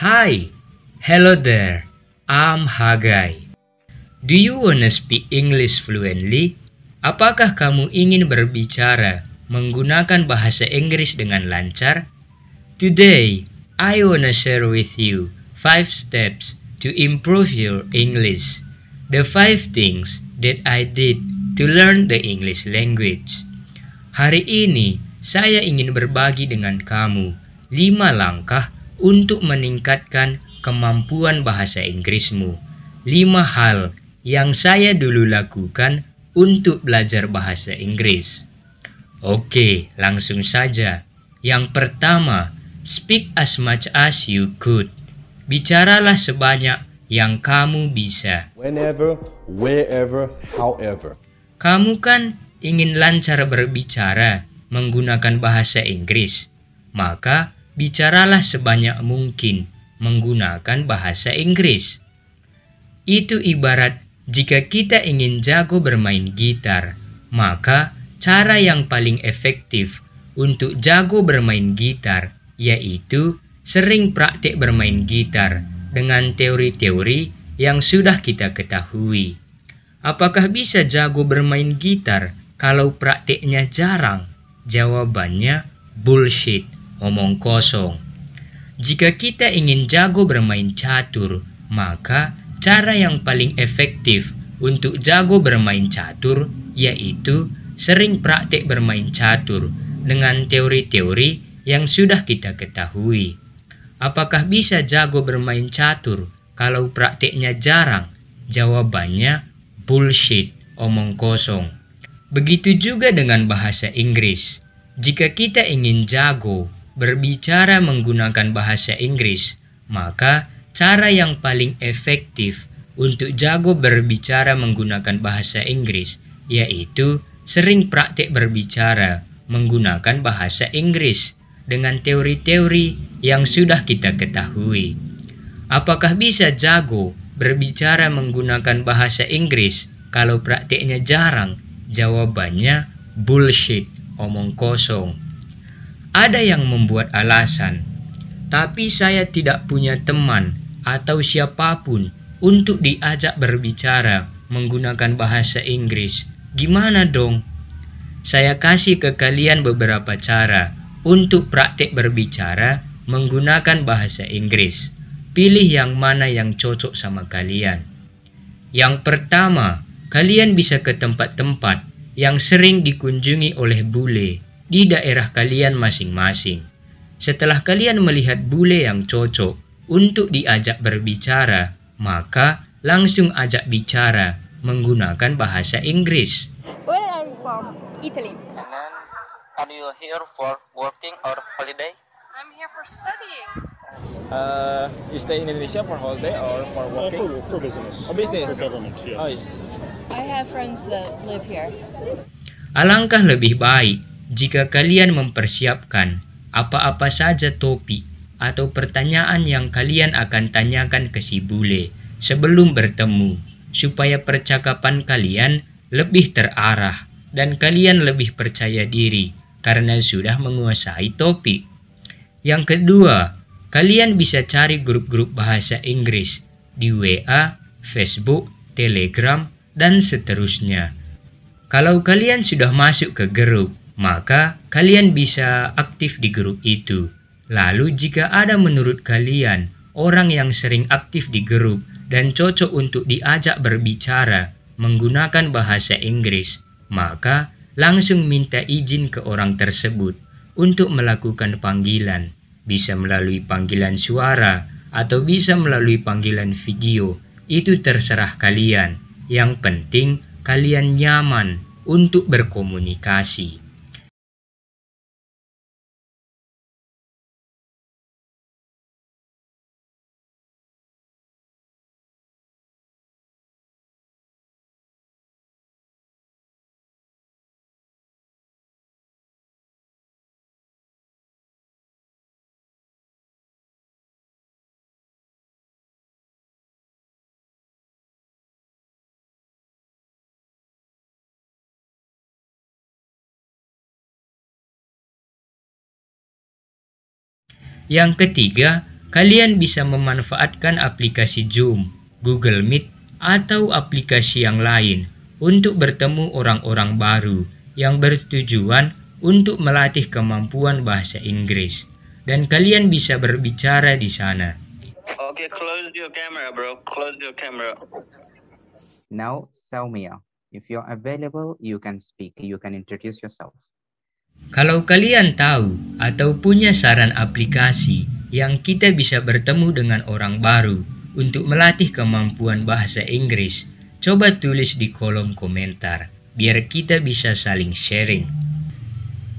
Hi, hello there. I'm Hagai. Do you wanna speak English fluently? Apakah kamu ingin berbicara menggunakan bahasa Inggris dengan lancar? Today, I wanna share with you 5 steps to improve your English. The 5 things that I did to learn the English language. Hari ini, saya ingin berbagi dengan kamu 5 langkah untuk meningkatkan kemampuan bahasa Inggrismu. 5 hal yang saya dulu lakukan untuk belajar bahasa Inggris. Oke, langsung saja. Yang pertama, speak as much as you could. Bicaralah sebanyak yang kamu bisa. Whenever, wherever, however. Kamu kan ingin lancar berbicara menggunakan bahasa Inggris, maka bicaralah sebanyak mungkin menggunakan bahasa Inggris. Itu ibarat jika kita ingin jago bermain gitar, maka cara yang paling efektif untuk jago bermain gitar yaitu sering praktik bermain gitar dengan teori-teori yang sudah kita ketahui. Apakah bisa jago bermain gitar kalau praktiknya jarang? Jawabannya bullshit, omong kosong. Jika kita ingin jago bermain catur, maka cara yang paling efektif untuk jago bermain catur yaitu sering praktik bermain catur dengan teori-teori yang sudah kita ketahui. Apakah bisa jago bermain catur kalau praktiknya jarang? Jawabannya bullshit, omong kosong. Begitu juga dengan bahasa Inggris. Jika kita ingin jago berbicara menggunakan bahasa Inggris, maka cara yang paling efektif untuk jago berbicara menggunakan bahasa Inggris yaitu sering praktik berbicara menggunakan bahasa Inggris dengan teori-teori yang sudah kita ketahui. Apakah bisa jago berbicara menggunakan bahasa Inggris kalau praktiknya jarang? Jawabannya bullshit, omong kosong. Ada yang membuat alasan, tapi saya tidak punya teman atau siapapun untuk diajak berbicara menggunakan bahasa Inggris. Gimana dong? Saya kasih ke kalian beberapa cara untuk praktik berbicara menggunakan bahasa Inggris. Pilih yang mana yang cocok sama kalian. Yang pertama, kalian bisa ke tempat-tempat yang sering dikunjungi oleh bule di daerah kalian masing-masing. Setelah kalian melihat bule yang cocok untuk diajak berbicara, maka langsung ajak bicara menggunakan bahasa Inggris. Where are you from? Italy. And then, are you here for working or holiday? I'm here for studying. You stay in Indonesia for holiday or for working? For business. Oh, business. For government, yes. Oh, yes. I have friends that live here. Alangkah lebih baik jika kalian mempersiapkan apa-apa saja topik atau pertanyaan yang kalian akan tanyakan ke si bule sebelum bertemu, supaya percakapan kalian lebih terarah dan kalian lebih percaya diri karena sudah menguasai topik. Yang kedua, kalian bisa cari grup-grup bahasa Inggris di WA, Facebook, Telegram, dan seterusnya. Kalau kalian sudah masuk ke grup, maka kalian bisa aktif di grup itu. Lalu jika ada menurut kalian orang yang sering aktif di grup dan cocok untuk diajak berbicara menggunakan bahasa Inggris, maka langsung minta izin ke orang tersebut untuk melakukan panggilan. Bisa melalui panggilan suara atau bisa melalui panggilan video. Itu terserah kalian. Yang penting kalian nyaman untuk berkomunikasi. Yang ketiga, kalian bisa memanfaatkan aplikasi Zoom, Google Meet, atau aplikasi yang lain untuk bertemu orang-orang baru yang bertujuan untuk melatih kemampuan bahasa Inggris. Dan kalian bisa berbicara di sana. Okay, close your camera, bro. Close your camera. Now, Saumya, if you're available, you can speak. You can introduce yourself. Kalau kalian tahu atau punya saran aplikasi yang kita bisa bertemu dengan orang baru untuk melatih kemampuan bahasa Inggris, coba tulis di kolom komentar, biar kita bisa saling sharing.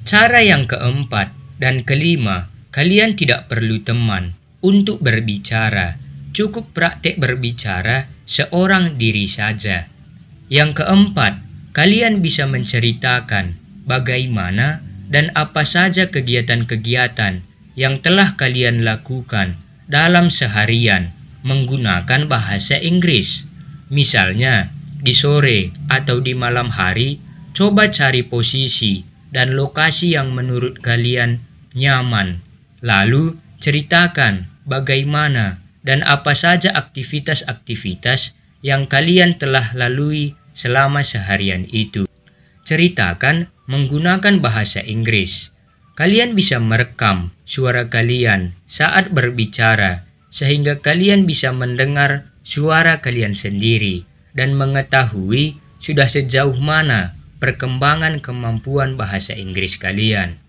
Cara yang keempat dan kelima, kalian tidak perlu teman untuk berbicara. Cukup praktek berbicara seorang diri saja. Yang keempat, kalian bisa menceritakan bagaimana dan apa saja kegiatan-kegiatan yang telah kalian lakukan dalam seharian menggunakan bahasa Inggris. Misalnya, di sore atau di malam hari, coba cari posisi dan lokasi yang menurut kalian nyaman. Lalu, ceritakan bagaimana dan apa saja aktivitas-aktivitas yang kalian telah lalui selama seharian itu. Ceritakan menggunakan bahasa Inggris. Kalian bisa merekam suara kalian saat berbicara, sehingga kalian bisa mendengar suara kalian sendiri dan mengetahui sudah sejauh mana perkembangan kemampuan bahasa Inggris kalian.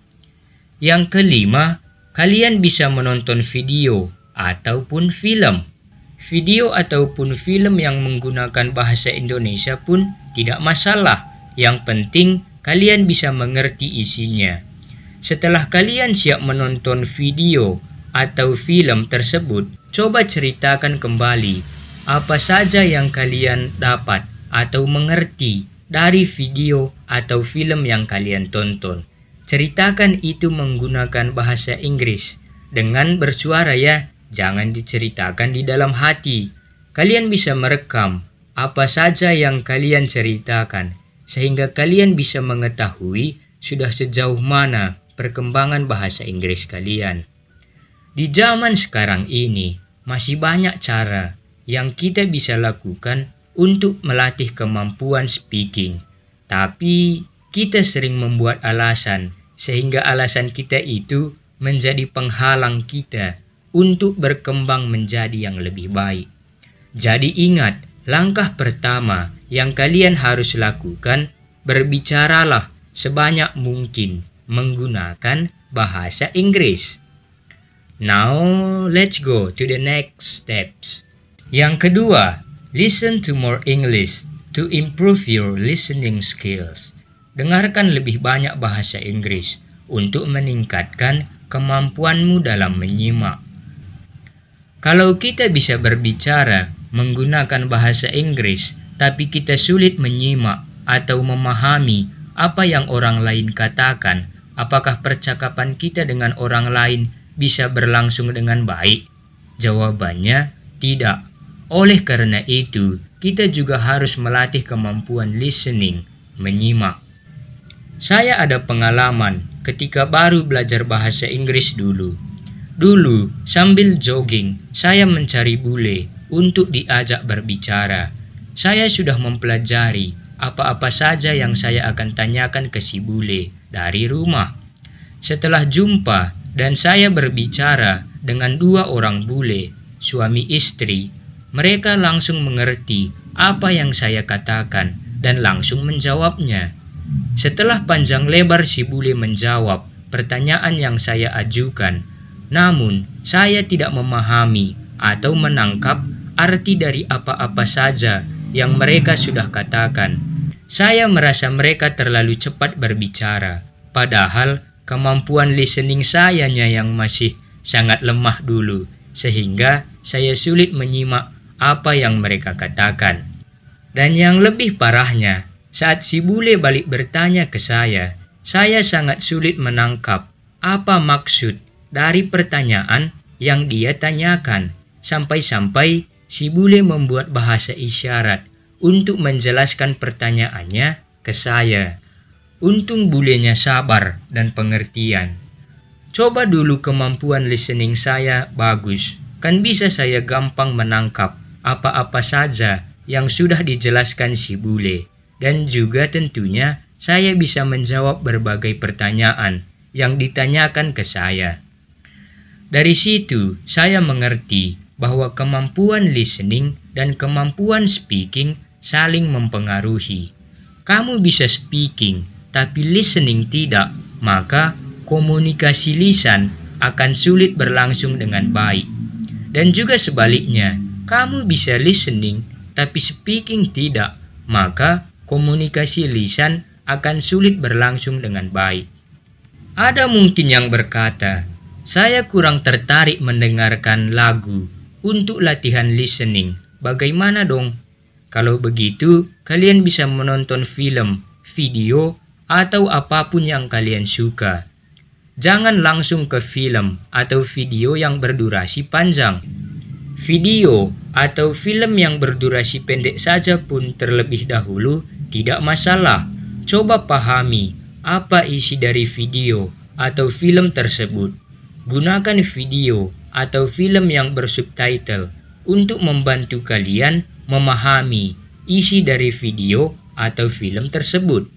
Yang kelima, kalian bisa menonton video ataupun film. Video ataupun film yang menggunakan bahasa Indonesia pun tidak masalah. Yang penting kalian bisa mengerti isinya. Setelah kalian siap menonton video atau film tersebut, coba ceritakan kembali apa saja yang kalian dapat atau mengerti dari video atau film yang kalian tonton. Ceritakan itu menggunakan bahasa Inggris dengan bersuara ya. Jangan diceritakan di dalam hati. Kalian bisa merekam apa saja yang kalian ceritakan, sehingga kalian bisa mengetahui sudah sejauh mana perkembangan bahasa Inggris kalian. Di zaman sekarang ini, masih banyak cara yang kita bisa lakukan untuk melatih kemampuan speaking. Tapi, kita sering membuat alasan, sehingga alasan kita itu menjadi penghalang kita untuk berkembang menjadi yang lebih baik. Jadi ingat, langkah pertama yang kalian harus lakukan, berbicaralah sebanyak mungkin menggunakan bahasa Inggris. Now, let's go to the next steps. Yang kedua, listen to more English to improve your listening skills. Dengarkan lebih banyak bahasa Inggris untuk meningkatkan kemampuanmu dalam menyimak. Kalau kita bisa berbicara menggunakan bahasa Inggris, tapi kita sulit menyimak atau memahami apa yang orang lain katakan, apakah percakapan kita dengan orang lain bisa berlangsung dengan baik? Jawabannya, tidak. Oleh karena itu, kita juga harus melatih kemampuan listening, menyimak. Saya ada pengalaman ketika baru belajar bahasa Inggris dulu. Dulu, sambil jogging, saya mencari bule untuk diajak berbicara. Saya sudah mempelajari apa-apa saja yang saya akan tanyakan ke si bule dari rumah. Setelah jumpa dan saya berbicara dengan dua orang bule, suami istri, mereka langsung mengerti apa yang saya katakan dan langsung menjawabnya. Setelah panjang lebar si bule menjawab pertanyaan yang saya ajukan, namun saya tidak memahami atau menangkap arti dari apa-apa saja yang mereka sudah katakan. Saya merasa mereka terlalu cepat berbicara, padahal kemampuan listening sayanya yang masih sangat lemah dulu, sehingga saya sulit menyimak apa yang mereka katakan. Dan yang lebih parahnya, saat si bule balik bertanya ke saya sangat sulit menangkap apa maksud dari pertanyaan yang dia tanyakan. Sampai-sampai si bule membuat bahasa isyarat untuk menjelaskan pertanyaannya ke saya. Untung bulenya sabar dan pengertian. Coba dulu kemampuan listening saya bagus, kan bisa saya gampang menangkap apa-apa saja yang sudah dijelaskan si bule. Dan juga tentunya saya bisa menjawab berbagai pertanyaan yang ditanyakan ke saya. Dari situ, saya mengerti bahwa kemampuan listening dan kemampuan speaking saling mempengaruhi. Kamu bisa speaking, tapi listening tidak, maka komunikasi lisan akan sulit berlangsung dengan baik. Dan juga sebaliknya, kamu bisa listening, tapi speaking tidak, maka komunikasi lisan akan sulit berlangsung dengan baik. Ada mungkin yang berkata, saya kurang tertarik mendengarkan lagu untuk latihan listening. Bagaimana dong? Kalau begitu, kalian bisa menonton film, video, atau apapun yang kalian suka. Jangan langsung ke film atau video yang berdurasi panjang. Video atau film yang berdurasi pendek saja pun terlebih dahulu tidak masalah. Coba pahami apa isi dari video atau film tersebut. Gunakan video atau film yang bersubtitle untuk membantu kalian memahami isi dari video atau film tersebut.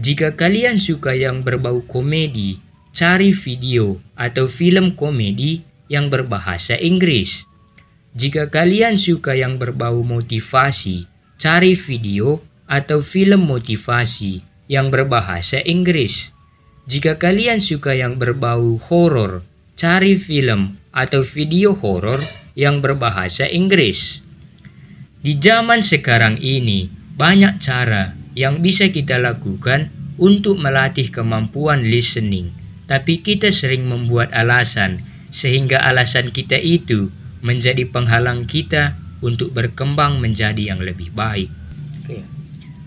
Jika kalian suka yang berbau komedi, cari video atau film komedi yang berbahasa Inggris. Jika kalian suka yang berbau motivasi, cari video atau film motivasi yang berbahasa Inggris. Jika kalian suka yang berbau horor, cari film atau video horor yang berbahasa Inggris. Di zaman sekarang ini, banyak cara yang bisa kita lakukan untuk melatih kemampuan listening, tapi kita sering membuat alasan, sehingga alasan kita itu menjadi penghalang kita untuk berkembang menjadi yang lebih baik.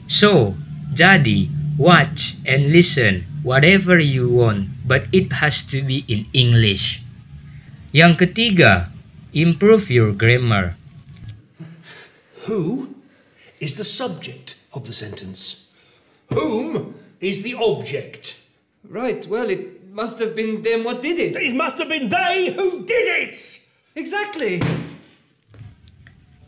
So, jadi, watch and listen whatever you want, but it has to be in English. Yang ketiga, improve your grammar. Who is the subject of the sentence? Whom is the object? Right, well, it must have been them what did it. It must have been they who did it! Exactly.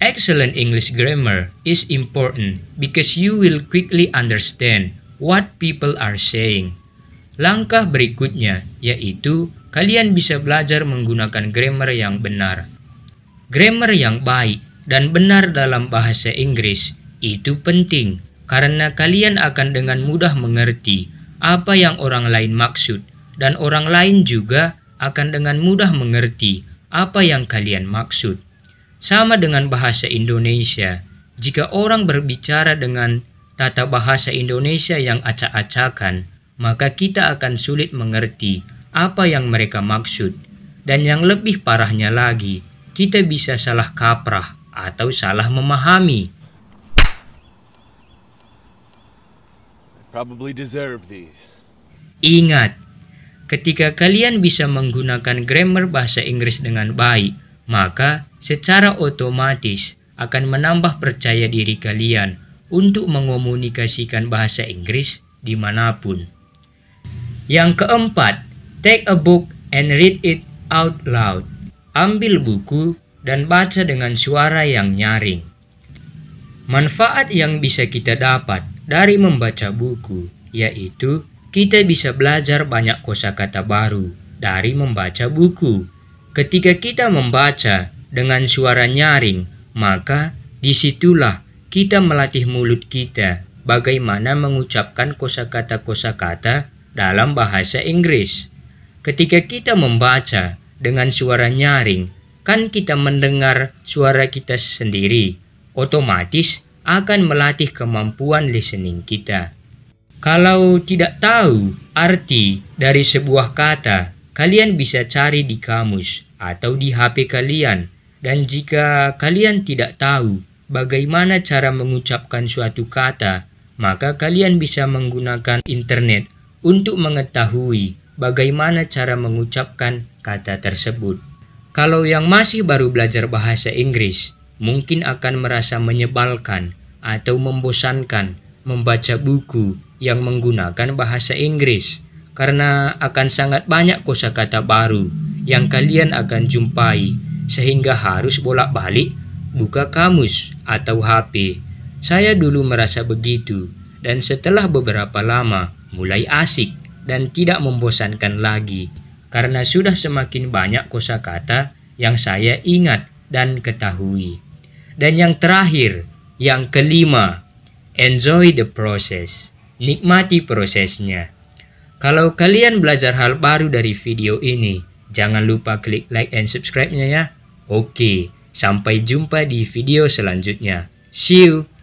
Excellent English grammar is important because you will quickly understand what people are saying. Langkah berikutnya yaitu kalian bisa belajar menggunakan grammar yang benar. Grammar yang baik dan benar dalam bahasa Inggris itu penting karena kalian akan dengan mudah mengerti apa yang orang lain maksud dan orang lain juga akan dengan mudah mengerti apa yang kalian maksud. Sama dengan bahasa Indonesia, jika orang berbicara dengan tata bahasa Indonesia yang acak-acakan, maka kita akan sulit mengerti apa yang mereka maksud. Dan yang lebih parahnya lagi, kita bisa salah kaprah atau salah memahami. Probably deserve these. Ingat, ketika kalian bisa menggunakan grammar bahasa Inggris dengan baik, maka secara otomatis akan menambah percaya diri kalian untuk mengomunikasikan bahasa Inggris dimanapun. Yang keempat, take a book and read it out loud. Ambil buku dan baca dengan suara yang nyaring. Manfaat yang bisa kita dapat dari membaca buku, yaitu kita bisa belajar banyak kosakata baru dari membaca buku. Ketika kita membaca dengan suara nyaring, maka disitulah kita melatih mulut kita bagaimana mengucapkan kosakata-kosakata dalam bahasa Inggris. Ketika kita membaca dengan suara nyaring, kan kita mendengar suara kita sendiri, otomatis akan melatih kemampuan listening kita. Kalau tidak tahu arti dari sebuah kata, kalian bisa cari di kamus atau di HP kalian. Dan jika kalian tidak tahu bagaimana cara mengucapkan suatu kata, maka kalian bisa menggunakan internet untuk mengetahui bagaimana cara mengucapkan kata tersebut. Kalau yang masih baru belajar bahasa Inggris, mungkin akan merasa menyebalkan atau membosankan membaca buku yang menggunakan bahasa Inggris, karena akan sangat banyak kosakata baru yang kalian akan jumpai sehingga harus bolak-balik buka kamus atau HP. Saya dulu merasa begitu, dan setelah beberapa lama mulai asik dan tidak membosankan lagi, karena sudah semakin banyak kosakata yang saya ingat dan ketahui. Dan yang terakhir, yang kelima, enjoy the process. Nikmati prosesnya. Kalau kalian belajar hal baru dari video ini, jangan lupa klik like and subscribe-nya ya. Oke, sampai jumpa di video selanjutnya. See you!